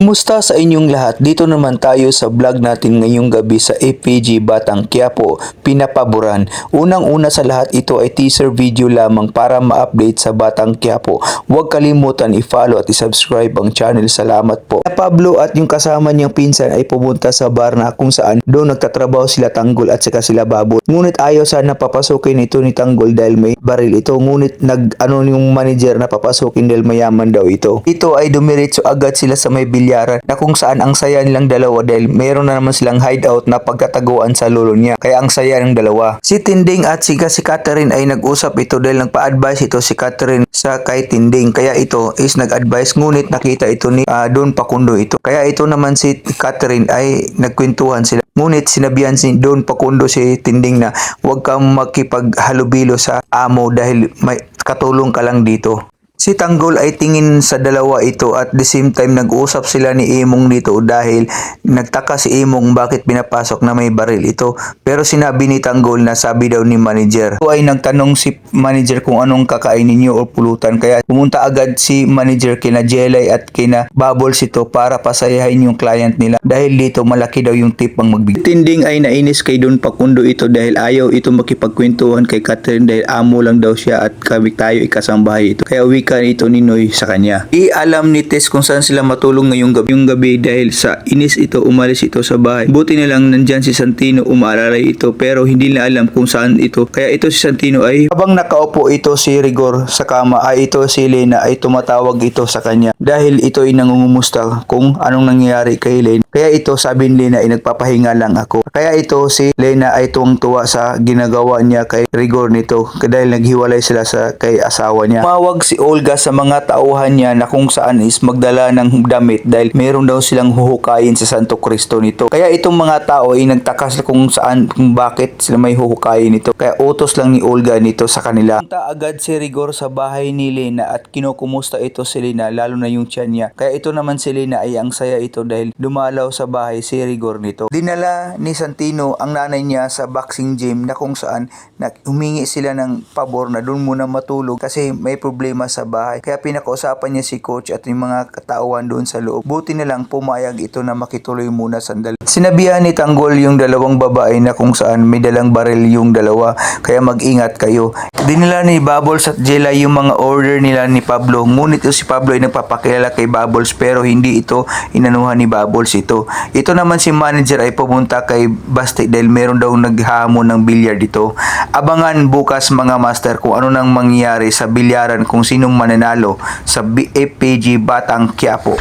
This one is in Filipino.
Kumusta sa inyong lahat? Dito naman tayo sa vlog natin ngayong gabi sa FPG Batang Quiapo, Pinapaboran. Unang-una sa lahat, ito ay teaser video lamang para ma-update sa Batang Quiapo. Huwag kalimutan i-follow at i-subscribe ang channel. Salamat po. Pablo at yung kasama niyang pinsan ay pumunta sa bar na kung saan doon nagtatrabaho sila Tanggol at saka sila Babol. Ngunit ayaw sana papasukin ito ni Tanggol dahil may baril ito. Ngunit yung manager na papasukin dahil mayaman daw ito. Ito ay dumiretso agad sila sa may bilyaran na kung saan ang saya nilang dalawa dahil meron na naman silang hideout na pagkataguan sa lolo niya. Kaya ang saya ng dalawa. Si Tinding at si Catherine ay nag-usap ito dahil nagpa-advise ito si Catherine sa kay Tinding. Kaya ito is nag-advise ngunit nakita ito ni Don Pakundo ito. Kaya ito naman si Catherine ay nagkwentuhan sila. Ngunit sinabihan si Don Pakundo si Tinding na huwag kang makipaghalubilo sa amo dahil may katulong ka lang dito. Si Tanggol ay tingin sa dalawa ito at the same time nag-usap sila ni Imong dito dahil nagtaka si Imong bakit pinapasok na may baril ito. Pero sinabi ni Tanggol na sabi daw ni manager. Ito ay nagtanong si manager kung anong kakainin niyo o pulutan. Kaya pumunta agad si manager kina Jelay at kina Bubbles ito para pasayahin yung client nila. Dahil dito malaki daw yung tip ang magbigay. Tinding ay nainis kay Don Pakundo ito dahil ayaw ito makipagkwentuhan kay Catherine dahil amo lang daw siya at kami tayo ikasambahay ito. Kaya ito ni Noy sa kanya. Alam ni Tess kung saan sila matulong ngayong gabi dahil sa inis ito umalis ito sa bahay. Buti na lang nandyan si Santino umaalalay ito pero hindi na alam kung saan ito. Kaya ito si Santino ay habang nakaupo ito si Rigor sa kama ay ito si Lena ay tumatawag ito sa kanya dahil ito ay nangungumusta kung anong nangyayari kay Lena. Kaya ito sabi ni Lena ay nagpapahinga lang ako. Kaya ito si Lena ay tuwang-tuwa sa ginagawa niya kay Rigor nito dahil naghiwalay sila sa kay asawa niya. Tumawag si Olga sa mga tauhan niya na kung saan is magdala ng damit dahil meron daw silang huhukayin sa Santo Cristo nito. Kaya itong mga tao ay nagtaka kung bakit sila may huhukayin nito. Kaya utos lang ni Olga nito sa kanila. Punta agad si Rigor sa bahay ni Lena at kinukumusta ito si Lena lalo na yung tiyan niya. Kaya ito naman si Lena ay ang saya ito dahil dumalaw sa bahay si Rigor nito. Dinala ni Santino ang nanay niya sa boxing gym na kung saan humingi sila ng pabor na doon muna matulog kasi may problema sa bahay. Kaya pinakausapan niya si coach at yung mga katauhan doon sa loob. Buti na lang pumayag ito na makituloy muna sandali. Sinabihan ni Tanggol yung dalawang babae na kung saan may dalang baril yung dalawa. Kaya mag-ingat kayo. Dinala ni Bubbles at Jela yung mga order nila ni Pablo. Ngunit si Pablo ay nagpapakilala kay Bubbles pero hindi ito inanuhan ni Bubbles ito. Ito naman si manager ay pumunta kay Basti dahil meron daw naghamon ng bilyard dito. Abangan bukas mga master kung ano nang mangyayari sa bilyaran kung sinong mananalo sa FPG Batang Quiapo.